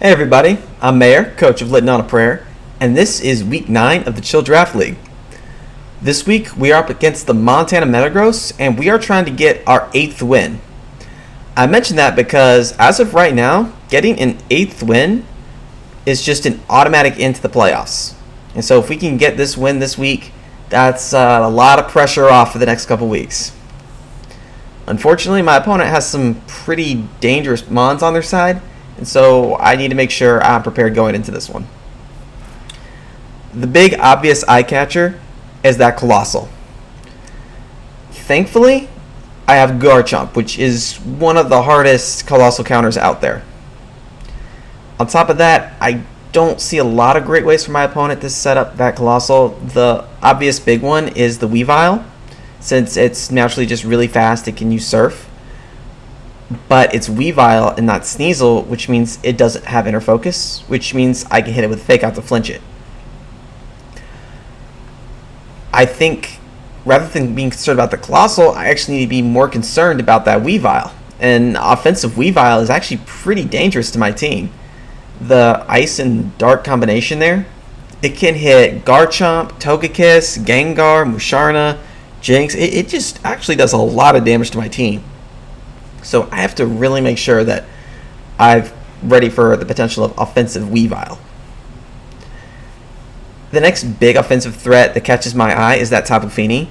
Hey everybody, I'm Mayor, coach of Lit on a Prayer, and this is week 9 of the Chill Draft League. This week we are up against the Montana Metagross, and we are trying to get our 8th win. I mention that because as of right now, getting an 8th win is just an automatic into the playoffs. And so if we can get this win this week, that's a lot of pressure off for the next couple weeks. Unfortunately, my opponent has some pretty dangerous mons on their side, and so I need to make sure I'm prepared going into this one. The big obvious eye catcher is that Colossal. Thankfully, I have Garchomp, which is one of the hardest Colossal counters out there. On top of that, I don't see a lot of great ways for my opponent to set up that Colossal. The obvious big one is the Weavile. Since it's naturally just really fast, it can use Surf. But it's Weavile and not Sneasel, which means it doesn't have Inner Focus, which means I can hit it with Fake Out to flinch it. I think rather than being concerned about the Colossal, I actually need to be more concerned about that Weavile. An offensive Weavile is actually pretty dangerous to my team. The Ice and Dark combination there, it can hit Garchomp, Togekiss, Gengar, Musharna, Jinx. It just actually does a lot of damage to my team. So I have to really make sure that I'm ready for the potential of offensive Weavile. The next big offensive threat that catches my eye is that Tapu Fini.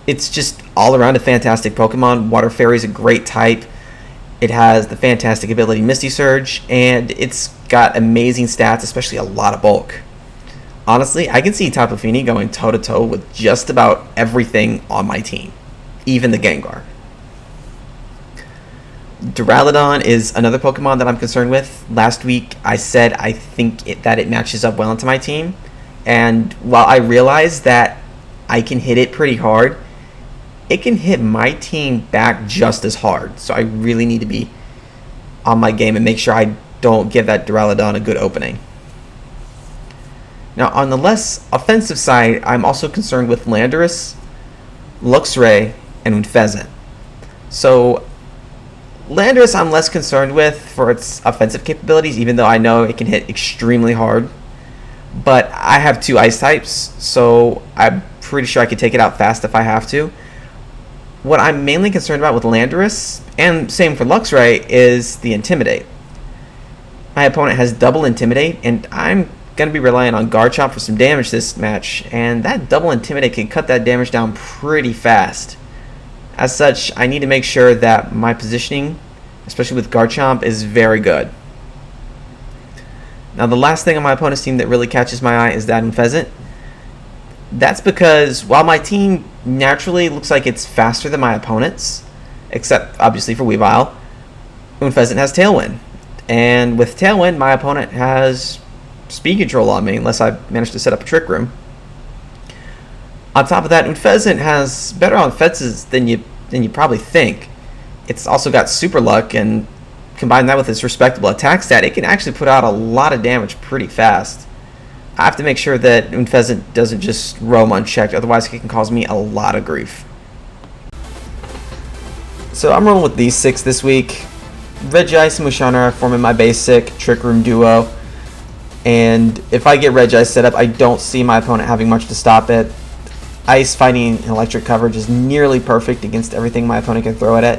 It's just all around a fantastic Pokemon. Water Fairy is a great type. It has the fantastic ability Misty Surge, and it's got amazing stats, especially a lot of bulk. Honestly, I can see Tapu Fini going toe-to-toe with just about everything on my team, even the Gengar. Duraludon is another Pokemon that I'm concerned with. Last week, I said I think that it matches up well into my team. And while I realize that I can hit it pretty hard, it can hit my team back just as hard. So I really need to be on my game and make sure I don't give that Duraludon a good opening. Now, on the less offensive side, I'm also concerned with Landorus, Luxray, and Unfezant. So Landorus I'm less concerned with for its offensive capabilities, even though I know it can hit extremely hard. But I have 2 ice types, so I'm pretty sure I can take it out fast if I have to. What I'm mainly concerned about with Landorus, and same for Luxray, is the Intimidate. My opponent has double Intimidate, and I'm going to be relying on Garchomp for some damage this match, and that double Intimidate can cut that damage down pretty fast. As such, I need to make sure that my positioning, especially with Garchomp, is very good. Now, the last thing on my opponent's team that really catches my eye is that Unfezant. That's because while my team naturally looks like it's faster than my opponent's, except obviously for Weavile, Unfezant has Tailwind. And with Tailwind, my opponent has speed control on me unless I manage to set up a Trick Room. On top of that, Unfezant has better offenses than you probably think. It's also got Super Luck, and combine that with its respectable attack stat, it can actually put out a lot of damage pretty fast. I have to make sure that Unfezant doesn't just roam unchecked, otherwise it can cause me a lot of grief. So I'm rolling with these 6 this week. Regice and Musharna are forming my basic Trick Room duo. And if I get Regice set up, I don't see my opponent having much to stop it. Ice fighting and electric coverage is nearly perfect against everything my opponent can throw it at.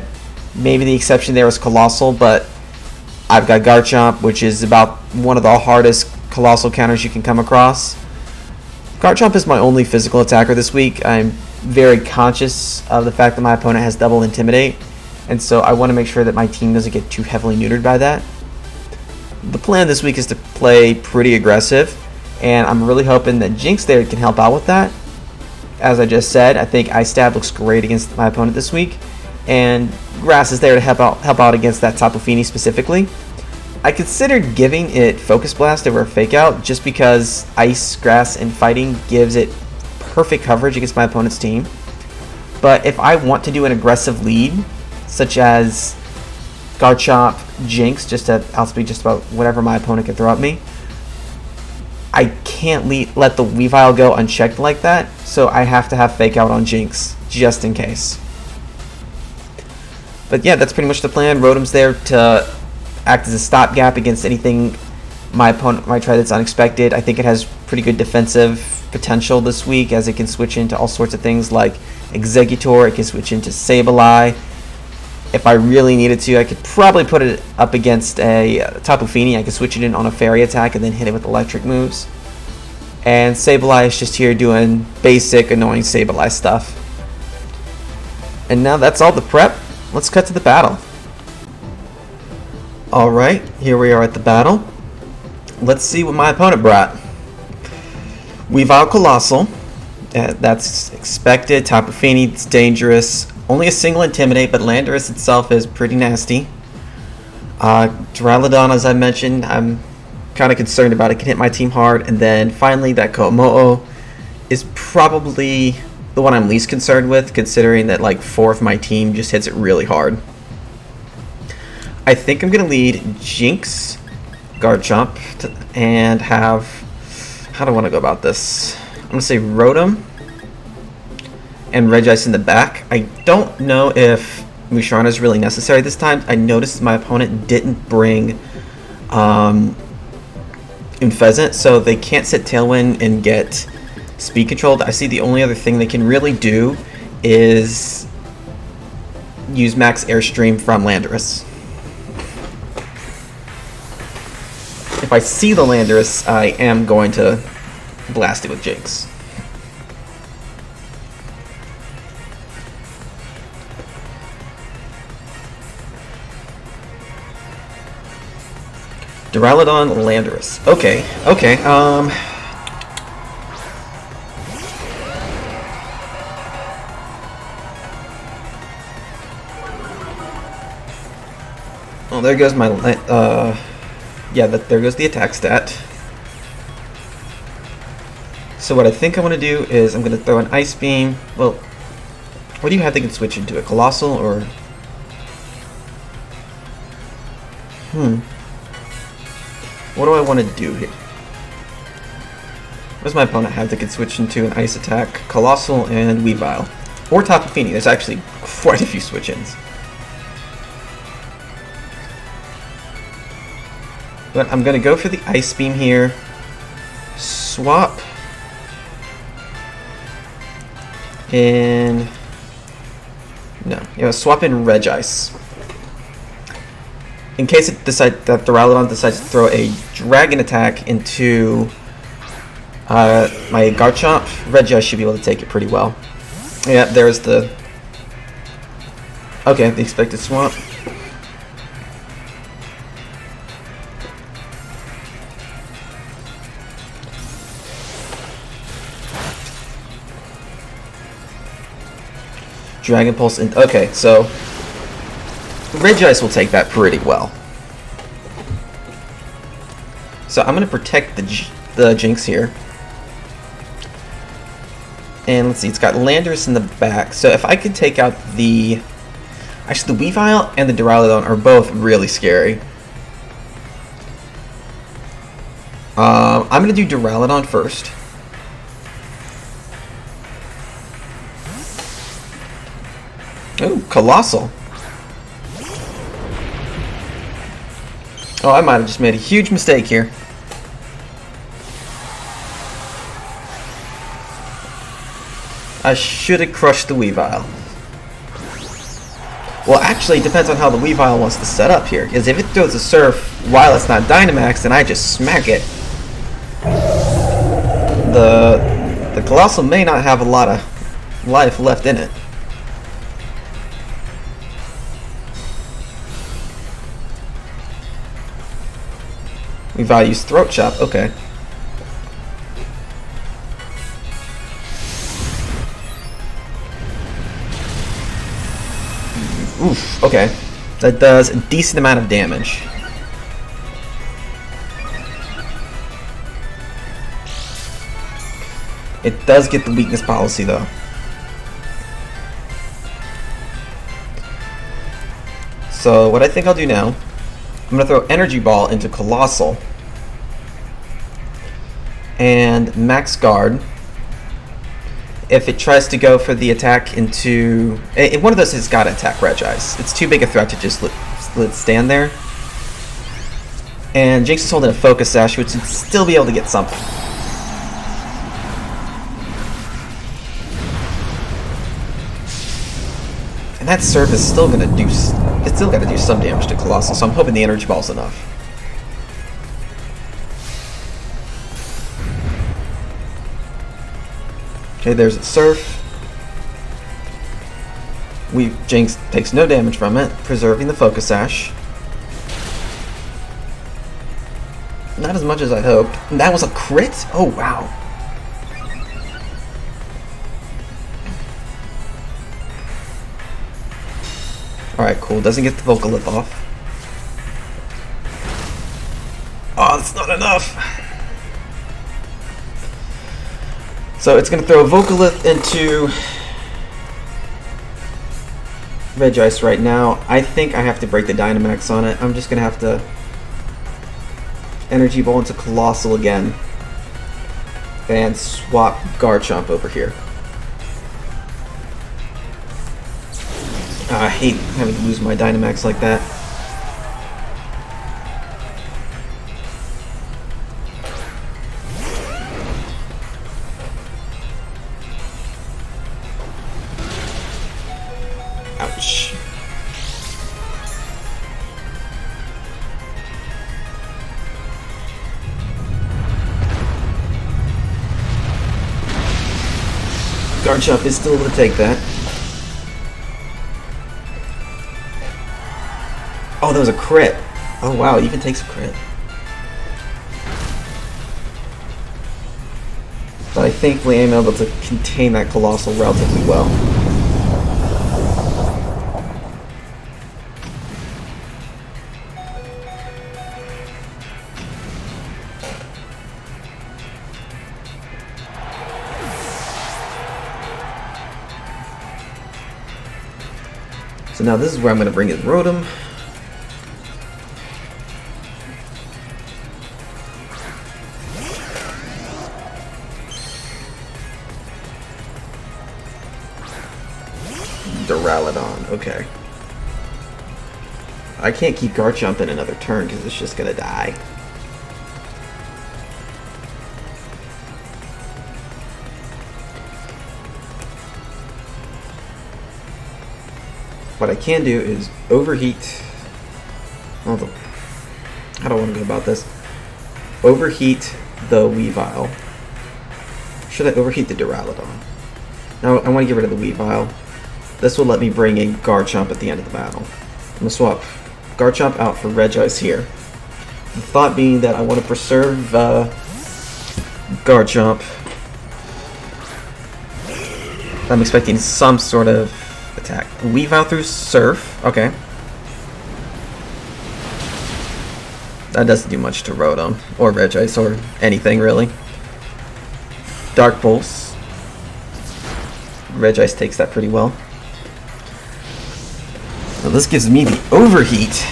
Maybe the exception there is Colossal, but I've got Garchomp, which is about one of the hardest Colossal counters you can come across. Garchomp is my only physical attacker this week. I'm very conscious of the fact that my opponent has double Intimidate, and so I want to make sure that my team doesn't get too heavily neutered by that. The plan this week is to play pretty aggressive, and I'm really hoping that Jinx there can help out with that. As I just said, I think Ice Stab looks great against my opponent this week, and Grass is there to help out against that Tapu Fini specifically. I considered giving it Focus Blast over Fake Out just because Ice, Grass, and Fighting gives it perfect coverage against my opponent's team. But if I want to do an aggressive lead, such as Garchomp, Jinx, just to outspeed just about whatever my opponent can throw at me, I can't let the Weavile go unchecked like that, so I have to have Fake Out on Jinx, just in case. But yeah, that's pretty much the plan. Rotom's there to act as a stopgap against anything my opponent might try that's unexpected. I think it has pretty good defensive potential this week, as it can switch into all sorts of things like Executor. It can switch into Sableye. If I really needed to, I could probably put it up against a Tapu Fini. I could switch it in on a fairy attack and then hit it with electric moves. And Sableye is just here doing basic, annoying Sableye stuff. And now that's all the prep. Let's cut to the battle. Alright, here we are at the battle. Let's see what my opponent brought. Weavile Colossal. That's expected. Tapu Fini, it's dangerous. Only a single Intimidate, but Landorus itself is pretty nasty. Duraludon, as I mentioned, I'm kind of concerned about. It can hit my team hard. And then finally, that Komodo is probably the one I'm least concerned with, considering that like 4 of my team just hits it really hard. I think I'm going to lead Jinx, Garchomp, and have... How do I want to go about this? I'm going to say Rotom and Regice in the back. I don't know if Musharna is really necessary this time. I noticed my opponent didn't bring Unfezant, so they can't set Tailwind and get speed controlled. I see the only other thing they can really do is use Max Airstream from Landorus. If I see the Landorus, I am going to blast it with Jinx. Duraludon, Landorus. Okay. Oh, there goes my yeah, there goes the attack stat. So what I think I want to do is I'm going to throw an Ice Beam. Well, what do you have that can switch into a Colossal or... What do I want to do here? What does my opponent have that can switch into an Ice attack? Colossal and Weavile. Or Tapu Fini. There's actually quite a few switch-ins. But I'm going to go for the Ice Beam here. Swap in... No, swap in Regice. In case that Duraludon decides to throw a Dragon attack into my Garchomp, Regice should be able to take it pretty well. Yeah, there's the... Okay, the expected swap. Dragon Pulse, and okay, so Regice will take that pretty well. So I'm going to protect the Jinx here. And let's see, it's got Landorus in the back. So if I could take out the... Actually, the Weavile and the Duraludon are both really scary. I'm going to do Duraludon first. Oh, Colossal. Oh, I might have just made a huge mistake here. I should have crushed the Weavile. Well, actually, it depends on how the Weavile wants to set up here. Because if it throws a Surf while it's not Dynamax, then I just smack it. The Colossal may not have a lot of life left in it. Weavile used Throat Chop, okay. Oof, okay. That does a decent amount of damage. It does get the weakness policy though. So what I think I'll do now, I'm going to throw Energy Ball into Colossal and Max Guard. If it tries to go for the attack into... one of those has got to attack Regice. It's too big a threat to just let it stand there. And Jinx is holding a Focus Sash, which would still be able to get something. And that Surf is still gonna do. It's still gotta do some damage to Colossal, so I'm hoping the Energy Ball's enough. Okay, there's the Surf. Jinx takes no damage from it, preserving the Focus Sash. Not as much as I'd hoped. And that was a crit? Oh, wow. Alright, cool. Doesn't get the Vocalith off. Oh, that's not enough. So it's going to throw a Vocalith into Regice right now. I think I have to break the Dynamax on it. I'm just going to have to Energy Ball into Colossal again and swap Garchomp over here. I hate having to lose my Dynamax like that. Ouch. Garchomp is still able to take that. Oh, that was a crit. Oh wow, it even takes a crit. But I thankfully am able to contain that Colossal relatively well. So now this is where I'm going to bring in Rotom. Duraludon, okay. I can't keep Garchomp in another turn because it's just going to die. What I can do is overheat. Although, how do I want to go about this? Overheat the Weavile. Should I overheat the Duraludon? Now I want to get rid of the Weavile. This will let me bring in Garchomp at the end of the battle. I'm going to swap Garchomp out for Regice here. The thought being that I want to preserve Garchomp. I'm expecting some sort of attack. Weavile through Surf. Okay. That doesn't do much to Rotom or Regice or anything really. Dark Pulse. Regice takes that pretty well. So this gives me the overheat.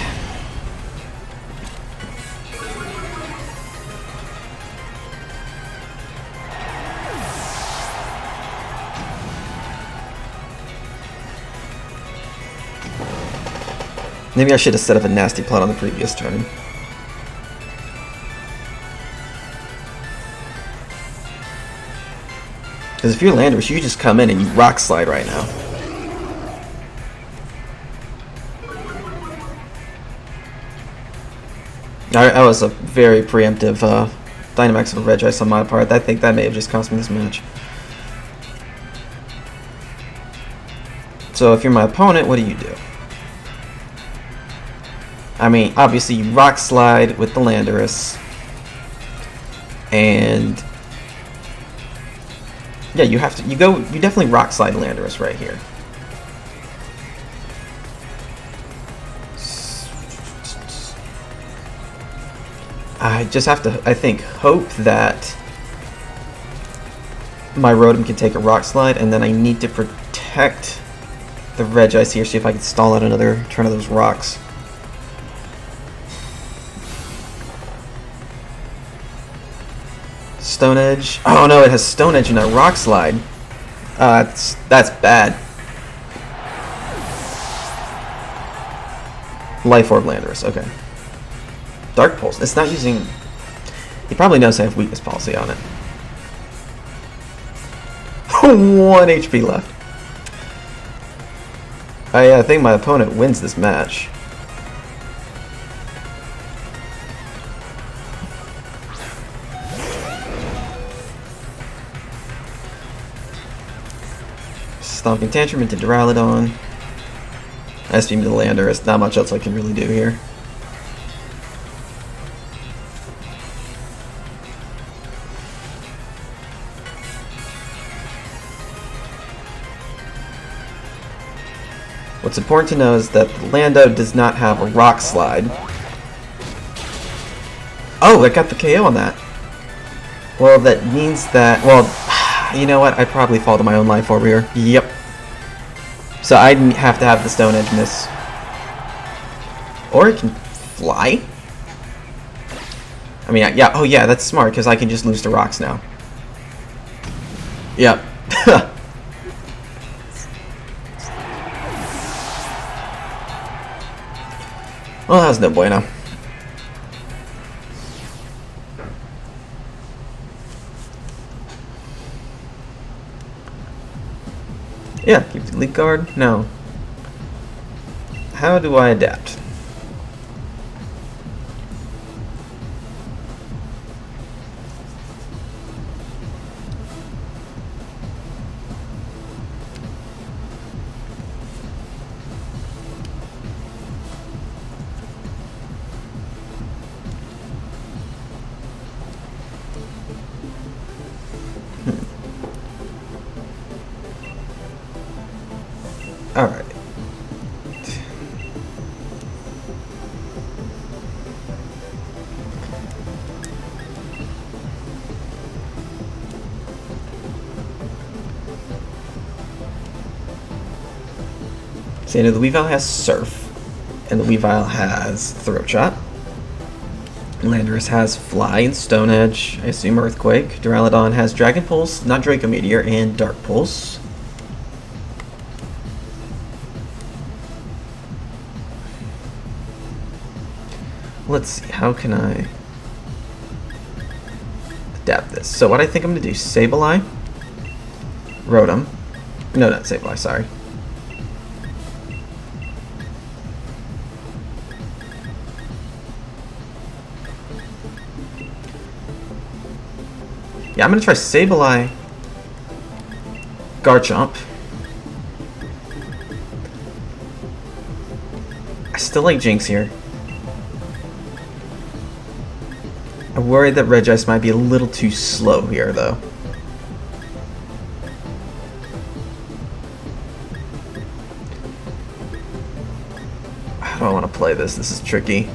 Maybe I should have set up a nasty plot on the previous turn. Because if you're Landorus, you just come in and you Rock Slide right now. That was a very preemptive Dynamax of Regice on my part. I think that may have just cost me this match. So if you're my opponent, what do you do? I mean, obviously you Rock Slide with the Landorus. And yeah, you definitely Rock Slide Landorus right here. I just have to, I think, hope that my Rotom can take a Rock Slide, and then I need to protect the Regice here, see if I can stall out another turn of those rocks. Stone Edge. Oh no, it has Stone Edge and a Rock Slide. That's bad. Life Orb Landorus, okay. Dark Pulse. It's not using... He probably knows I have weakness policy on it. 1 HP left. I think my opponent wins this match. Stomping Tantrum into Duraludon. Ice Beam to Landorus. Not much else I can really do here. What's important to know is that Lando does not have a Rock Slide. Oh, I got the KO on that. Well, that means that... Well, you know what? I probably fall to my own life over here. Yep. So I'd have to have the Stone Edge miss. Or it can fly? I mean, yeah. Oh, yeah, that's smart, because I can just lose to rocks now. Yep. Well, that was no bueno. Yeah, keep the lead guard. No. How do I adapt? Alright. So you know, the Weavile has Surf, and the Weavile has Throat Shot. Landorus has Fly and Stone Edge, I assume Earthquake. Duraludon has Dragon Pulse, not Draco Meteor, and Dark Pulse. Let's see, how can I adapt this? So what I think I'm going to do, Sableye, Rotom. No, not Sableye, sorry. Yeah, I'm going to try Sableye, Garchomp. I still like Jinx here. I'm worried that Regice might be a little too slow here, though. How do I want to play this? This is tricky.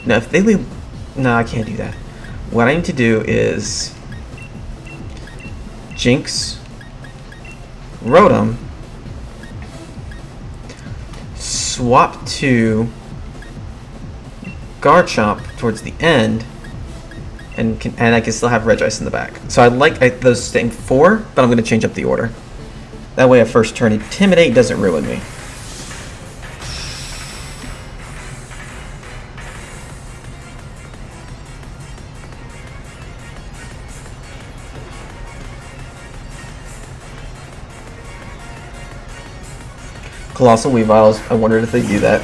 No, if they leave... No, I can't do that. What I need to do is... Jinx, Rotom, swap to Garchomp towards the end, and I can still have Regice in the back. So I like those staying 4, but I'm going to change up the order. That way, at first turn, Intimidate doesn't ruin me. Colossal Weaviles, I wondered if they do that.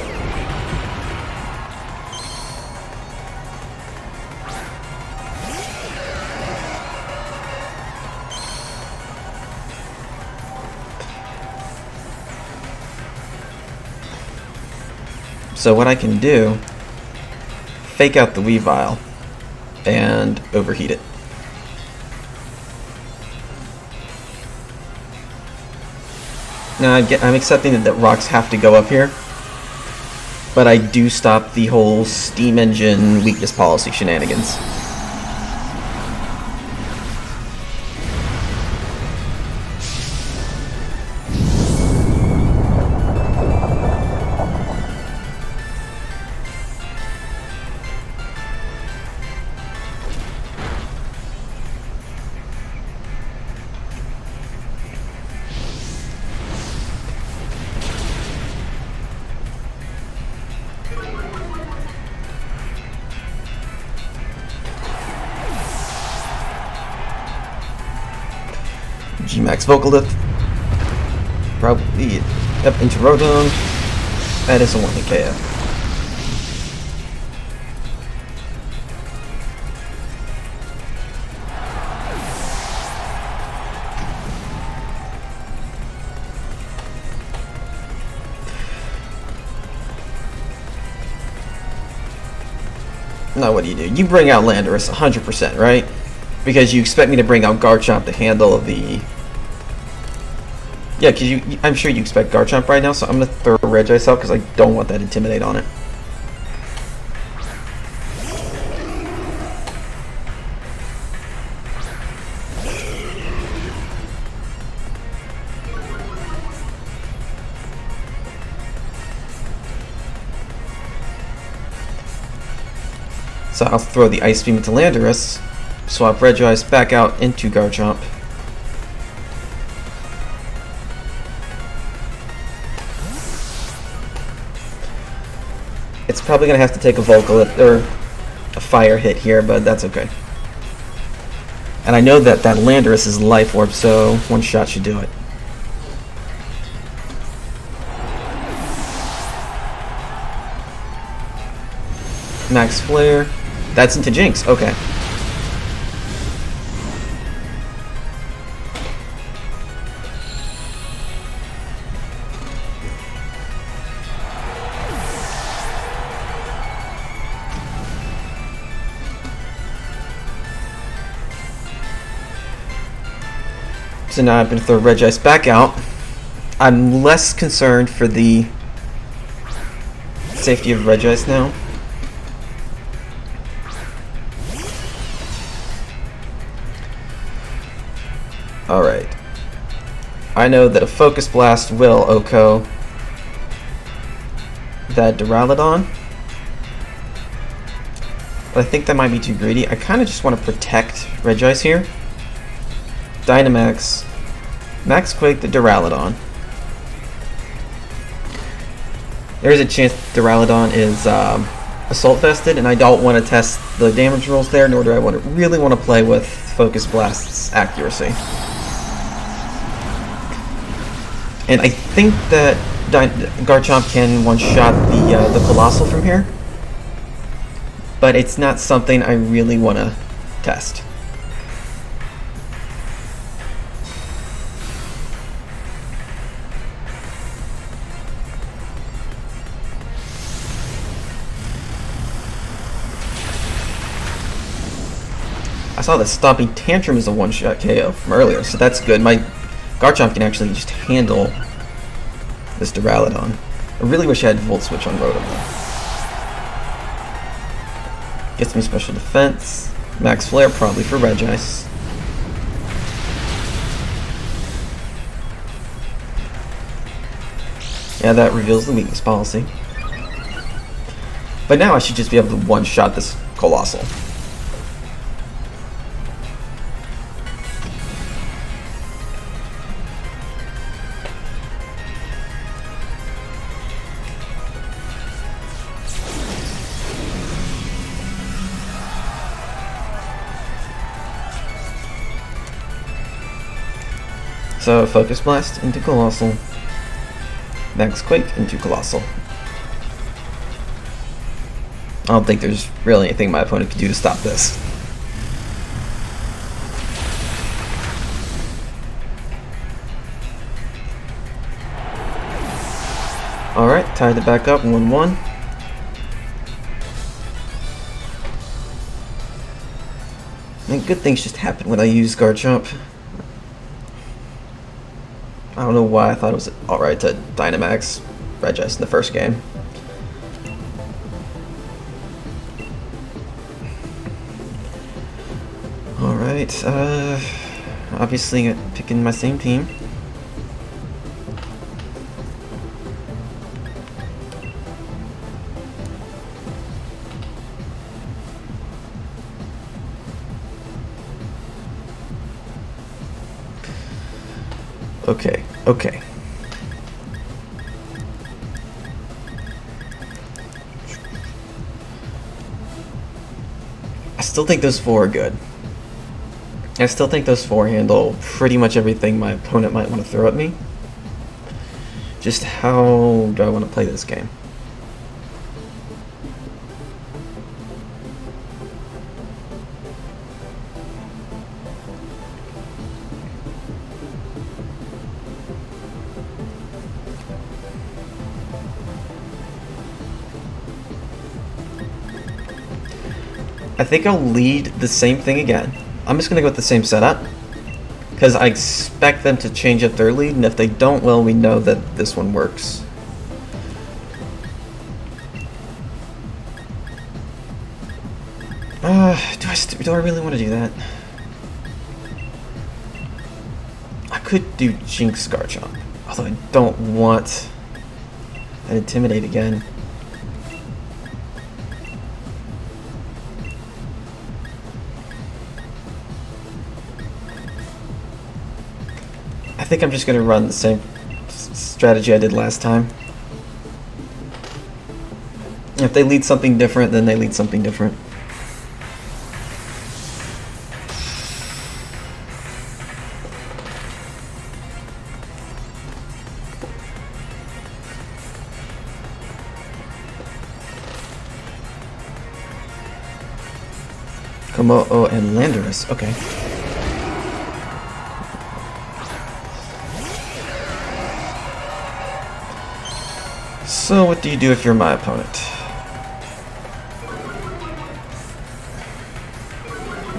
So what I can do, fake out the Weavile and overheat it. Now I'm accepting that rocks have to go up here, but I do stop the whole steam engine weakness policy shenanigans. G-Max Vocalith. Probably up into Rotom. That is a 1-hit KO. Now what do? You bring out Landorus 100%, right? Because you expect me to bring out Garchomp to handle the... Yeah, because I'm sure you expect Garchomp right now, so I'm going to throw Regice out because I don't want that Intimidate on it. So I'll throw the Ice Beam into Landorus, swap Regice back out into Garchomp. It's probably going to have to take a Vocalith or a Fire hit here, but that's okay. And I know that Landorus is Life Orb, so one shot should do it. Max Flare. That's into Jinx, okay. So now I'm going to throw Regice back out. I'm less concerned for the safety of Regice now. Alright. I know that a Focus Blast will OHKO that Duraludon. But I think that might be too greedy. I kind of just want to protect Regice here. Dynamax. Max Quake the Duraludon. There's a chance Duraludon is Assault Vested, and I don't want to test the damage rolls there, nor do I really want to play with Focus Blast's accuracy. And I think that Garchomp can one-shot the Colossal from here, but it's not something I really want to test. I saw that Stomping Tantrum is a one-shot KO from earlier, so that's good. My Garchomp can actually just handle this Duraludon. I really wish I had Volt Switch on Rotom though. Gets me special defense. Max Flare probably for Regice. Yeah, that reveals the weakness policy. But now I should just be able to one-shot this Colossal. So, Focus Blast into Colossal. Max Quake into Colossal. I don't think there's really anything my opponent can do to stop this. Alright, tied it back up, 1-1. And good things just happen when I use Garchomp. I don't know why I thought it was alright to Dynamax Regice in the first game. Alright, obviously picking my same team. Okay. I still think those four are good. I still think those four handle pretty much everything my opponent might want to throw at me. Just how do I want to play this game? I think I'll lead the same thing again. I'm just going to go with the same setup, because I expect them to change up their lead, and if they don't, well, we know that this one works. Do I really want to do that? I could do Jinx Garchomp, although I don't want an Intimidate again. I think I'm just going to run the same strategy I did last time. If they lead something different, then they lead something different. Komo-o and Landorus, okay. So what do you do if you're my opponent?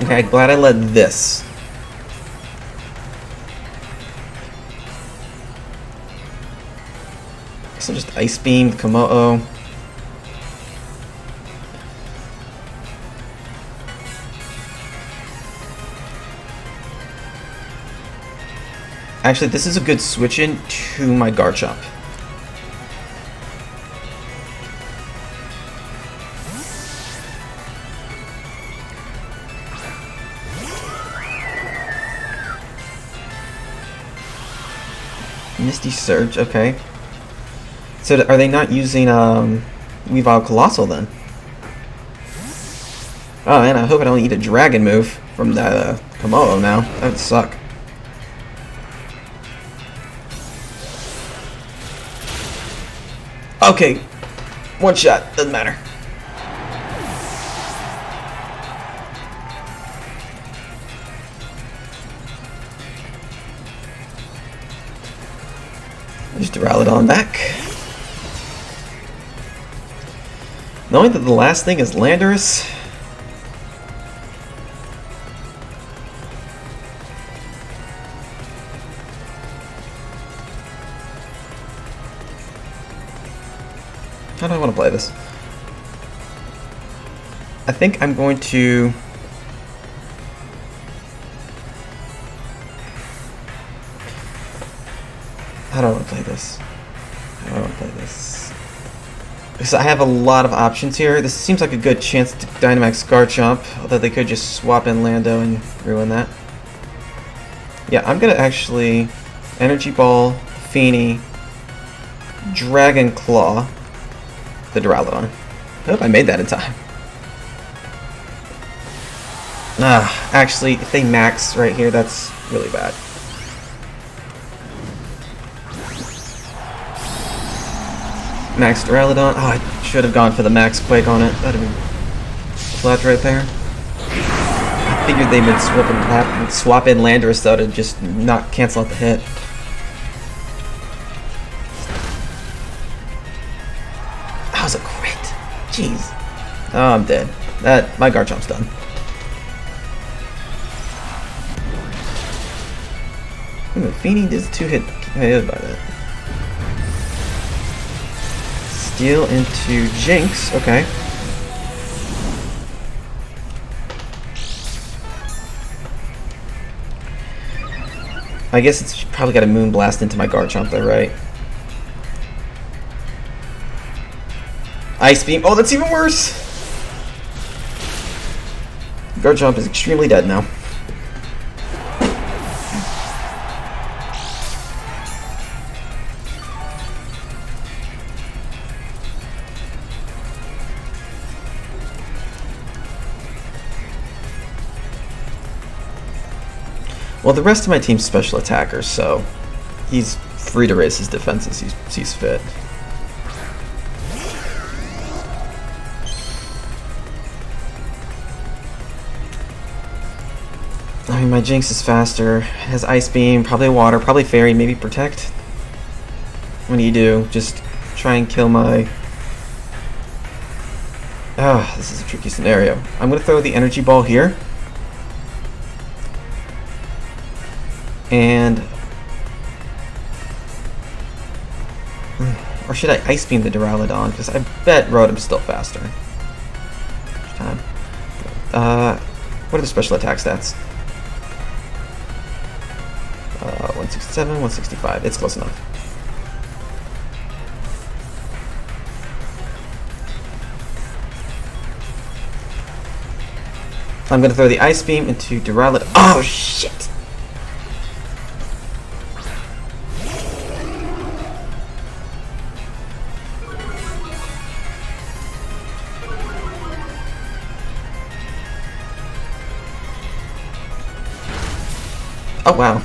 Okay, glad I led this. So just Ice Beam, Komo-o. Actually, this is a good switch in to my Garchomp. Misty Surge, okay. So are they not using Weavile Colossal then? Oh man, I hope I don't eat a Dragon move from that Komo-o now. That would suck. Okay, one shot, doesn't matter. Just Duraludon back. Knowing that the last thing is Landorus. How do I want to play this? I think I'm going to... How do I want to play this? How do I want to play this? Because I have a lot of options here. This seems like a good chance to Dynamax Garchomp, although they could just swap in Lando and ruin that. Yeah, I'm going to actually Energy Ball, Feeny, Dragon Claw, the Duraludon. I hope I made that in time. Actually, if they max right here, that's really bad. Max Duraludon. Oh, I should have gone for the Max Quake on it. That'd have been flat right there. I figured they would swap in Landorus though to just not cancel out the hit. That was a crit. Jeez. Oh, I'm dead. My Garchomp's done. Ooh, Feeny is 2-hit KO'd by that. Steal into Jinx, okay. I guess it's probably got a Moonblast into my Garchomp though, right? Ice Beam, oh that's even worse! Garchomp is extremely dead now. Well, the rest of my team's special attackers, so he's free to raise his defense as he sees fit. I mean, my Jinx is faster, has Ice Beam, probably Water, probably Fairy, maybe Protect. What do? Just try and kill my... Ah, this is a tricky scenario. I'm going to throw the Energy Ball here. And... Or should I Ice Beam the Duraludon? Because I bet Rotom's still faster. Time. What are the special attack stats? 167, 165. It's close enough. I'm going to throw the Ice Beam into Duraludon. Oh, shit! Oh, wow.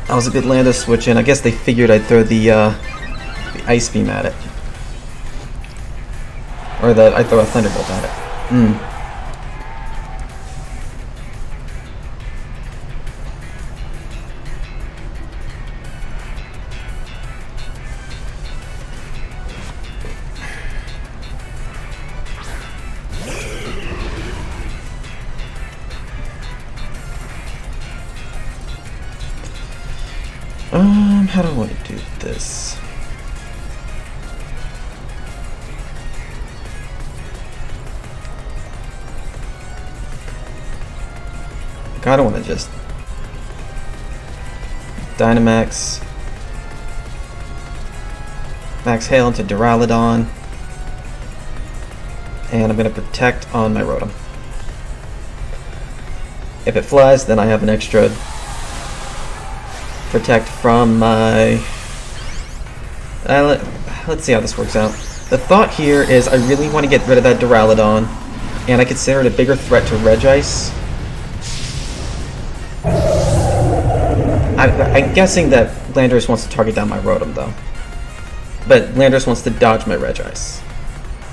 That was a good Lando switch in. I guess they figured I'd throw the Ice Beam at it. Or that I'd throw a Thunderbolt at it. How do I want to do this? I kinda want to just Dynamax, Max Hail into Duraludon, and I'm going to Protect on my Rotom. If it flies, then I have an extra Protect from my... let's see how this works out. The thought here is I really want to get rid of that Duraludon, and I consider it a bigger threat to Regice. I'm guessing that Landorus wants to target down my Rotom, though. But Landorus wants to dodge my Regice.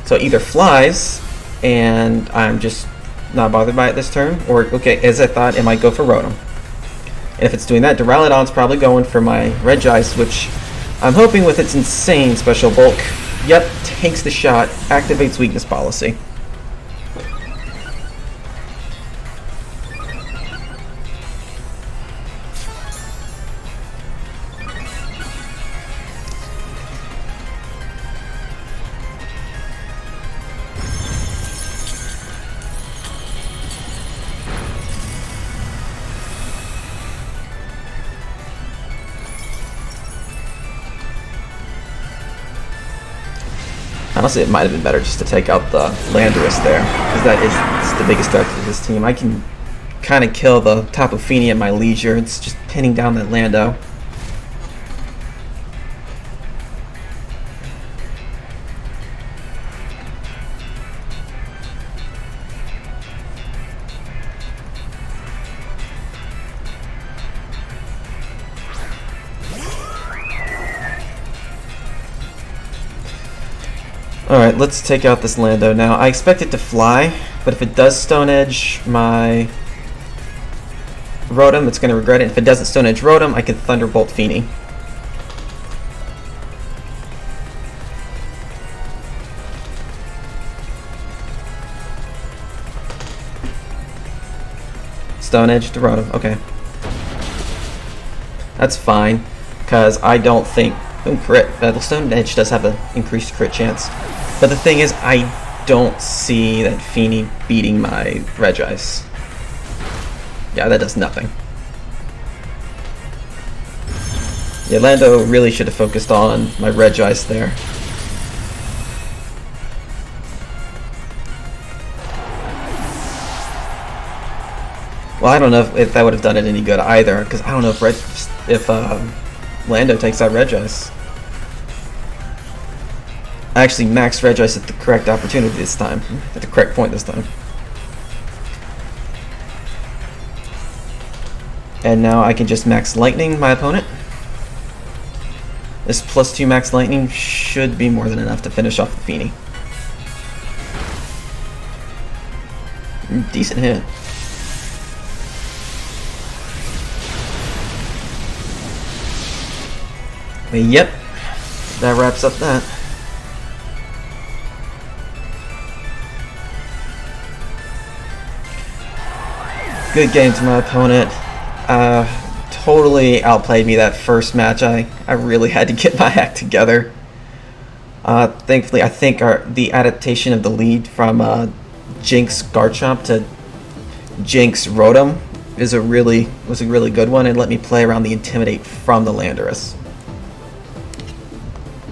So either flies, and I'm just not bothered by it this turn, or, okay, as I thought, it might go for Rotom. And if it's doing that, Duraludon's probably going for my Regice, which I'm hoping with its insane special bulk, yep, takes the shot, activates weakness policy. Honestly, it might have been better just to take out the Landorus there, because that is the biggest threat to this team. I can kind of kill the Tapu Fini at my leisure. It's just pinning down that Lando. Alright, let's take out this Lando now. I expect it to fly, but if it does Stone Edge my Rotom, it's going to regret it. If it doesn't Stone Edge Rotom, I can Thunderbolt Fini. Stone Edge to Rotom, okay. That's fine, because I don't think... crit. The Stone Edge does have an increased crit chance. But the thing is, I don't see that Fini beating my Regice. Yeah, that does nothing. Yeah, Lando really should have focused on my Regice there. Well, I don't know if that would have done it any good either, because I don't know if Lando takes out Regice. I actually maxed Regice at the correct opportunity this time, at the correct point this time. And now I can just max Lightning my opponent. This +2 max Lightning should be more than enough to finish off the Feeny. Decent hit. But yep, that wraps up that. Good game to my opponent. Totally outplayed me that first match. I really had to get my act together. Thankfully, I think the adaptation of the lead from Jinx Garchomp to Jinx Rotom was a really good one, and let me play around the Intimidate from the Landorus.